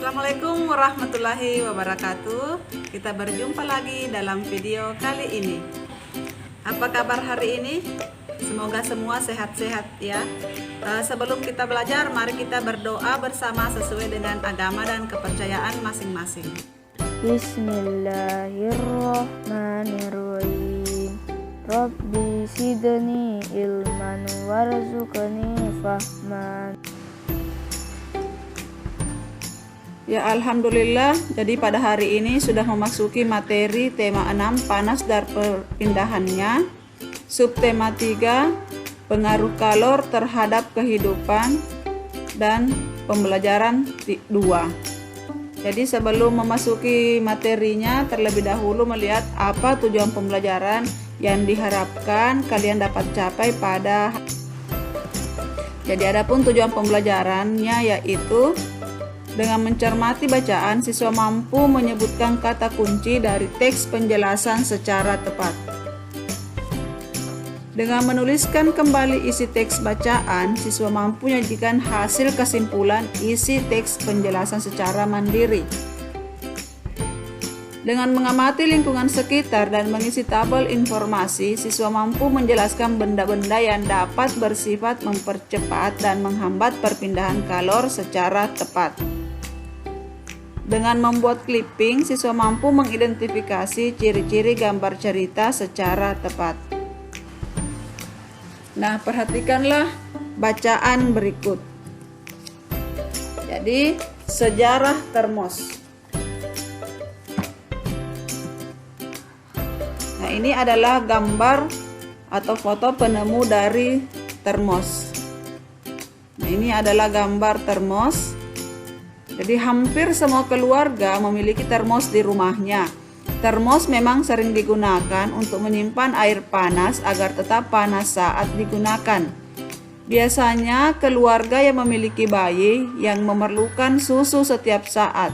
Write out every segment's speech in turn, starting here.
Assalamualaikum warahmatullahi wabarakatuh. Kita berjumpa lagi dalam video kali ini. Apa kabar hari ini? Semoga semua sehat-sehat ya. Sebelum kita belajar, mari kita berdoa bersama sesuai dengan agama dan kepercayaan masing-masing. Bismillahirrahmanirrahim. Rabbi zidni ilman warzuqni fahman. Ya, alhamdulillah. Jadi pada hari ini sudah memasuki materi tema 6, panas dan perpindahannya. Subtema 3, pengaruh kalor terhadap kehidupan, dan pembelajaran 2. Jadi sebelum memasuki materinya, terlebih dahulu melihat apa tujuan pembelajaran yang diharapkan kalian dapat capai pada. Jadi adapun tujuan pembelajarannya yaitu dengan mencermati bacaan, siswa mampu menyebutkan kata kunci dari teks penjelasan secara tepat. Dengan menuliskan kembali isi teks bacaan, siswa mampu menyajikan hasil kesimpulan isi teks penjelasan secara mandiri. Dengan mengamati lingkungan sekitar dan mengisi tabel informasi, siswa mampu menjelaskan benda-benda yang dapat bersifat mempercepat dan menghambat perpindahan kalor secara tepat. Dengan membuat clipping, siswa mampu mengidentifikasi ciri-ciri gambar cerita secara tepat. Nah, perhatikanlah bacaan berikut. Jadi, sejarah termos. Nah, ini adalah gambar atau foto penemu dari termos. Nah, ini adalah gambar termos. Jadi hampir semua keluarga memiliki termos di rumahnya. Termos memang sering digunakan untuk menyimpan air panas agar tetap panas saat digunakan. Biasanya keluarga yang memiliki bayi yang memerlukan susu setiap saat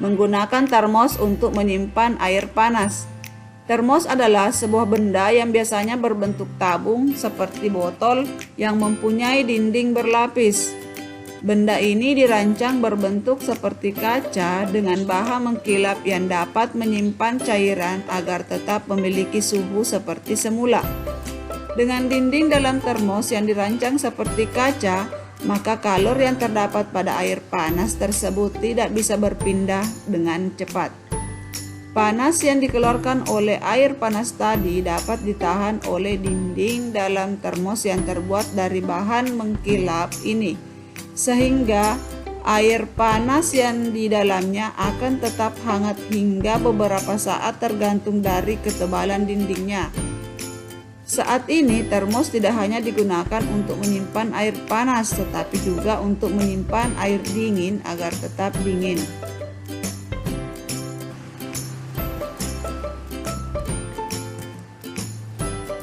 menggunakan termos untuk menyimpan air panas. Termos adalah sebuah benda yang biasanya berbentuk tabung seperti botol yang mempunyai dinding berlapis. Benda ini dirancang berbentuk seperti kaca dengan baha mengkilap yang dapat menyimpan cairan agar tetap memiliki suhu seperti semula. Dengan dinding dalam termos yang dirancang seperti kaca, maka kalor yang terdapat pada air panas tersebut tidak bisa berpindah dengan cepat. Panas yang dikeluarkan oleh air panas tadi dapat ditahan oleh dinding dalam termos yang terbuat dari bahan mengkilap ini, sehingga air panas yang di dalamnya akan tetap hangat hingga beberapa saat tergantung dari ketebalan dindingnya. Saat ini termos tidak hanya digunakan untuk menyimpan air panas, tetapi juga untuk menyimpan air dingin agar tetap dingin.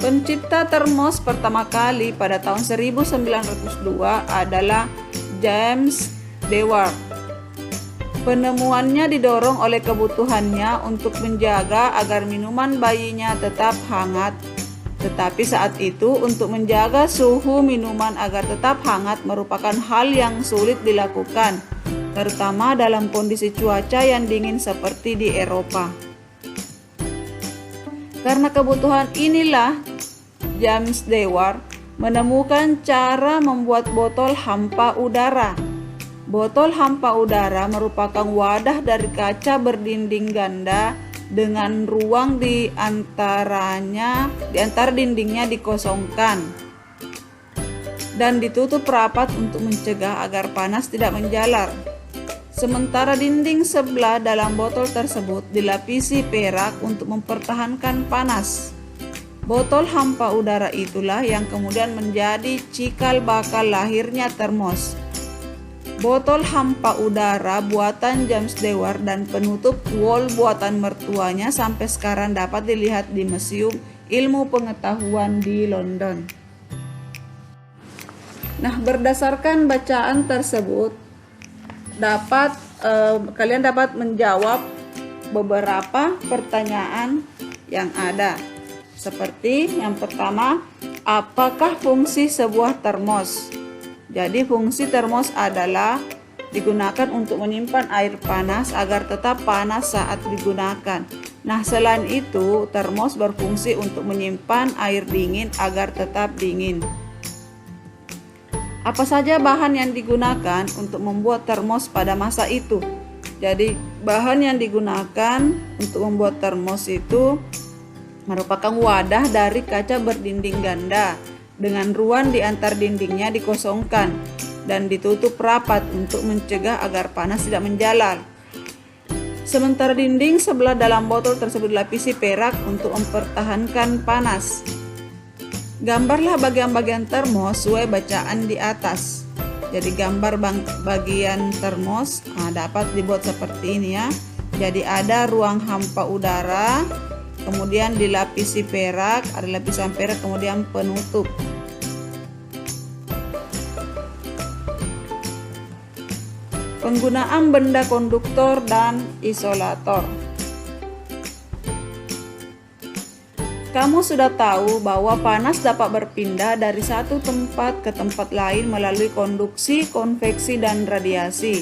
Pencipta termos pertama kali pada tahun 1902 adalah James Dewar. Penemuannya didorong oleh kebutuhannya untuk menjaga agar minuman bayinya tetap hangat. Tetapi saat itu untuk menjaga suhu minuman agar tetap hangat merupakan hal yang sulit dilakukan, terutama dalam kondisi cuaca yang dingin seperti di Eropa. Karena kebutuhan inilah James Dewar menemukan cara membuat botol hampa udara. Botol hampa udara merupakan wadah dari kaca berdinding ganda dengan ruang di antara dindingnya dikosongkan dan ditutup rapat untuk mencegah agar panas tidak menjalar. Sementara dinding sebelah dalam botol tersebut dilapisi perak untuk mempertahankan panas. Botol hampa udara itulah yang kemudian menjadi cikal bakal lahirnya termos. Botol hampa udara buatan James Dewar dan penutup wol buatan mertuanya sampai sekarang dapat dilihat di Museum Ilmu Pengetahuan di London. Nah, berdasarkan bacaan tersebut, kalian dapat menjawab beberapa pertanyaan yang ada. Seperti yang pertama, apakah fungsi sebuah termos? Jadi fungsi termos adalah digunakan untuk menyimpan air panas agar tetap panas saat digunakan. Nah, selain itu, termos berfungsi untuk menyimpan air dingin agar tetap dingin. Apa saja bahan yang digunakan untuk membuat termos pada masa itu? Jadi, bahan yang digunakan untuk membuat termos itu merupakan wadah dari kaca berdinding ganda dengan ruang di antar dindingnya dikosongkan dan ditutup rapat untuk mencegah agar panas tidak menjalar. Sementara dinding sebelah dalam botol tersebut dilapisi perak untuk mempertahankan panas. Gambarlah bagian-bagian termos sesuai bacaan di atas. Jadi gambar bagian termos dapat dibuat seperti ini ya. Jadi ada ruang hampa udara, kemudian dilapisi perak, ada lapisan perak, kemudian penutup. Penggunaan benda konduktor dan isolator. Kamu sudah tahu bahwa panas dapat berpindah dari satu tempat ke tempat lain melalui konduksi, konveksi, dan radiasi.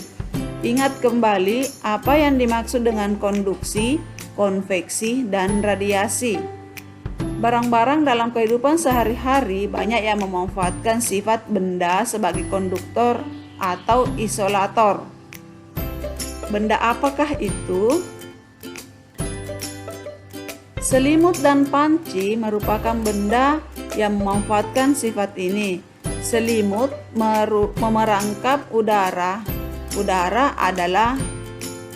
Ingat kembali apa yang dimaksud dengan konduksi, konveksi, dan radiasi. Barang-barang dalam kehidupan sehari-hari banyak yang memanfaatkan sifat benda sebagai konduktor atau isolator. Benda apakah itu? Selimut dan panci merupakan benda yang memanfaatkan sifat ini. Selimut memerangkap udara. Udara adalah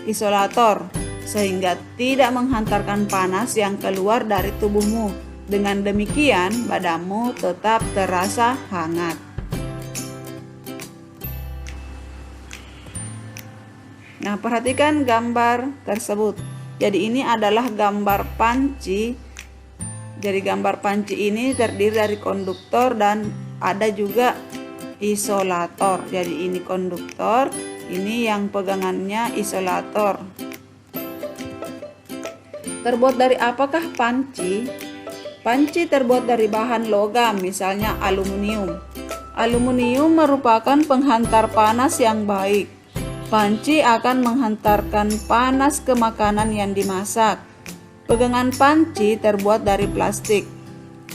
isolator, sehingga tidak menghantarkan panas yang keluar dari tubuhmu. Dengan demikian, badanmu tetap terasa hangat. Nah, perhatikan gambar tersebut. Jadi ini adalah gambar panci. Jadi gambar panci ini terdiri dari konduktor dan ada juga isolator. Jadi ini konduktor, ini yang pegangannya isolator. Terbuat dari apakah panci? Panci terbuat dari bahan logam, misalnya aluminium. Aluminium merupakan penghantar panas yang baik. Panci akan menghantarkan panas ke makanan yang dimasak. Pegangan panci terbuat dari plastik.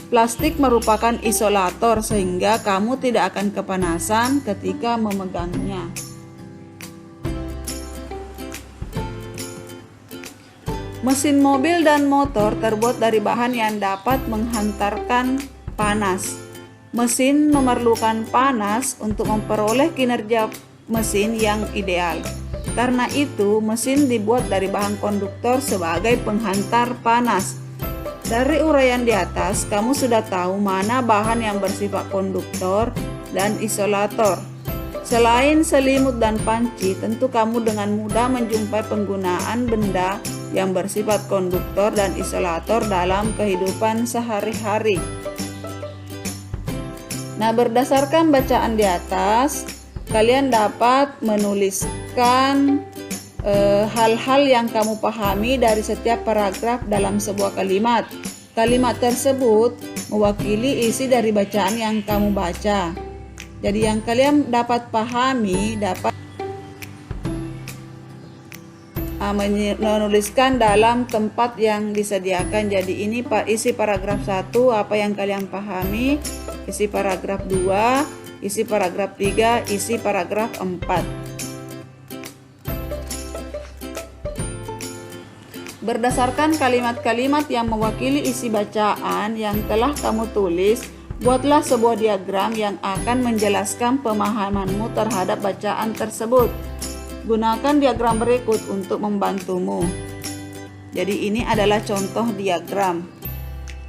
Plastik merupakan isolator sehingga kamu tidak akan kepanasan ketika memegangnya. Mesin mobil dan motor terbuat dari bahan yang dapat menghantarkan panas. Mesin memerlukan panas untuk memperoleh kinerja mesin yang ideal. Karena itu, mesin dibuat dari bahan konduktor sebagai penghantar panas. Dari uraian di atas, kamu sudah tahu mana bahan yang bersifat konduktor dan isolator. Selain selimut dan panci, tentu kamu dengan mudah menjumpai penggunaan benda yang bersifat konduktor dan isolator dalam kehidupan sehari-hari. Nah, berdasarkan bacaan di atas, kalian dapat menuliskan hal-hal yang kamu pahami dari setiap paragraf dalam sebuah kalimat. Kalimat tersebut mewakili isi dari bacaan yang kamu baca. Jadi yang kalian dapat pahami dapat menuliskan dalam tempat yang disediakan. Jadi ini isi paragraf 1 apa yang kalian pahami, isi paragraf 2, isi paragraf 3, isi paragraf 4. Berdasarkan kalimat-kalimat yang mewakili isi bacaan yang telah kamu tulis, buatlah sebuah diagram yang akan menjelaskan pemahamanmu terhadap bacaan tersebut. Gunakan diagram berikut untuk membantumu. Jadi ini adalah contoh diagram.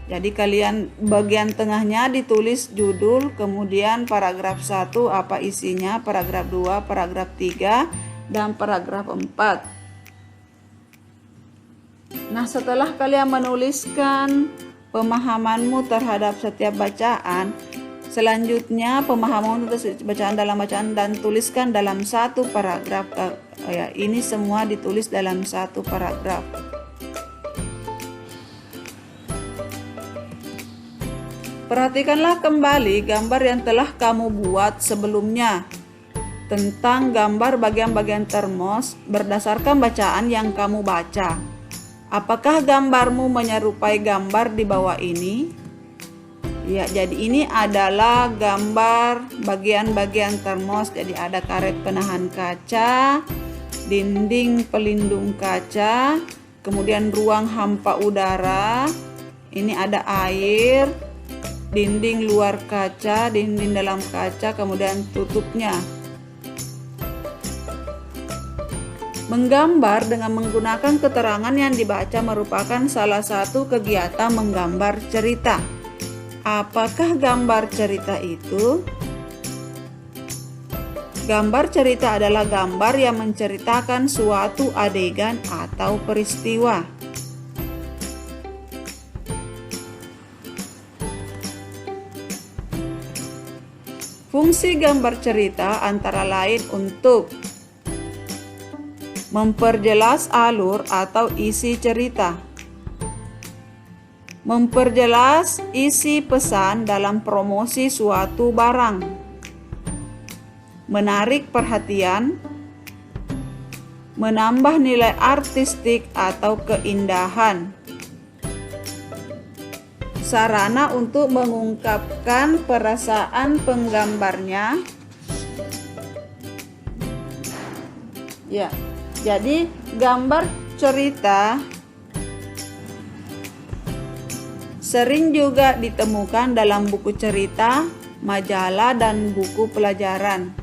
Jadi kalian bagian tengahnya ditulis judul, kemudian paragraf 1 apa isinya, paragraf 2, paragraf 3, dan paragraf 4. Nah, setelah kalian menuliskan pemahamanmu terhadap setiap bacaan, selanjutnya pemahamanmu terhadap bacaan dan tuliskan dalam satu paragraf. Ini semua ditulis dalam satu paragraf. Perhatikanlah kembali gambar yang telah kamu buat sebelumnya. tentang gambar bagian-bagian termos berdasarkan bacaan yang kamu baca. Apakah gambarmu menyerupai gambar di bawah ini? Ya, jadi ini adalah gambar bagian-bagian termos. Jadi ada karet penahan kaca, dinding pelindung kaca, kemudian ruang hampa udara. Ini ada air, dinding luar kaca, dinding dalam kaca, kemudian tutupnya. Menggambar dengan menggunakan keterangan yang dibaca merupakan salah satu kegiatan menggambar cerita. Apakah gambar cerita itu? Gambar cerita adalah gambar yang menceritakan suatu adegan atau peristiwa. Fungsi gambar cerita antara lain untuk memperjelas alur atau isi cerita, memperjelas isi pesan dalam promosi suatu barang, menarik perhatian, menambah nilai artistik atau keindahan, sarana untuk mengungkapkan perasaan penggambarnya. Ya, jadi gambar cerita sering juga ditemukan dalam buku cerita, majalah, dan buku pelajaran.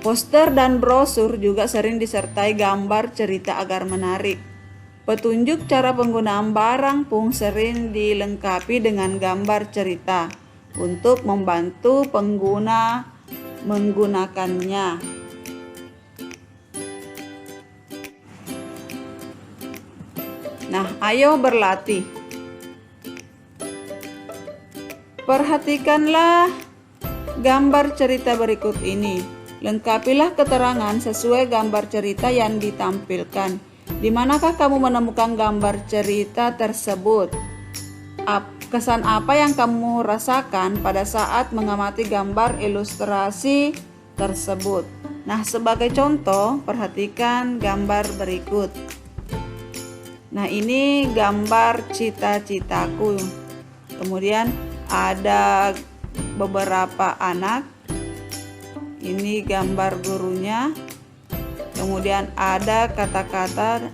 Poster dan brosur juga sering disertai gambar cerita agar menarik. Petunjuk cara penggunaan barang pun sering dilengkapi dengan gambar cerita untuk membantu pengguna menggunakannya. Nah, ayo berlatih. Perhatikanlah gambar cerita berikut ini. Lengkapilah keterangan sesuai gambar cerita yang ditampilkan. Di manakah kamu menemukan gambar cerita tersebut? Kesan apa yang kamu rasakan pada saat mengamati gambar ilustrasi tersebut? Nah, sebagai contoh, perhatikan gambar berikut. Nah, ini gambar cita-citaku. Kemudian ada beberapa anak. Ini gambar gurunya. Kemudian ada kata-kata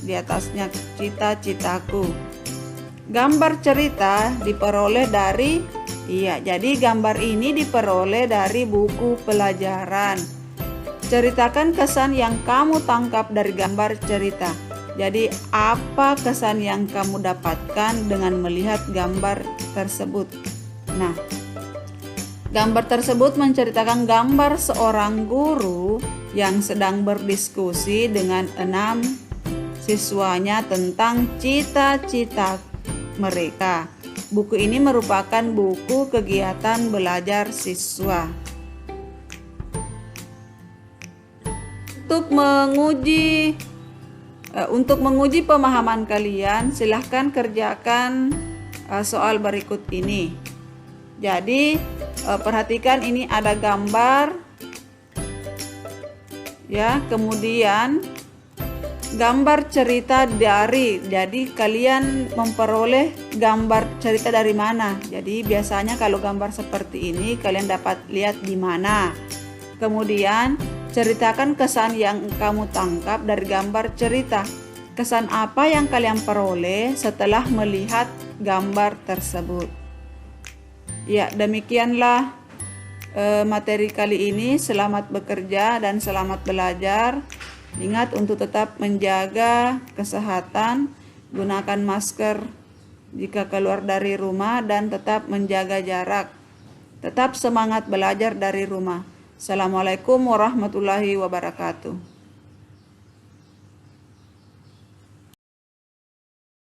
di atasnya, cita-citaku. Gambar cerita diperoleh dari, jadi gambar ini diperoleh dari buku pelajaran. Ceritakan kesan yang kamu tangkap dari gambar cerita. Jadi, apa kesan yang kamu dapatkan dengan melihat gambar tersebut? Nah, gambar tersebut menceritakan gambar seorang guru yang sedang berdiskusi dengan 6 siswanya tentang cita-cita mereka. Buku ini merupakan buku kegiatan belajar siswa. Untuk menguji pemahaman kalian, silahkan kerjakan soal berikut ini. Jadi, perhatikan ini ada gambar, ya, kemudian gambar cerita dari. Jadi, kalian memperoleh gambar cerita dari mana? Jadi, biasanya kalau gambar seperti ini, kalian dapat lihat di mana. Kemudian, ceritakan kesan yang kamu tangkap dari gambar cerita. Kesan apa yang kalian peroleh setelah melihat gambar tersebut? Ya, demikianlah materi kali ini. Selamat bekerja dan selamat belajar. Ingat untuk tetap menjaga kesehatan, gunakan masker jika keluar dari rumah, dan tetap menjaga jarak. Tetap semangat belajar dari rumah. Assalamualaikum warahmatullahi wabarakatuh.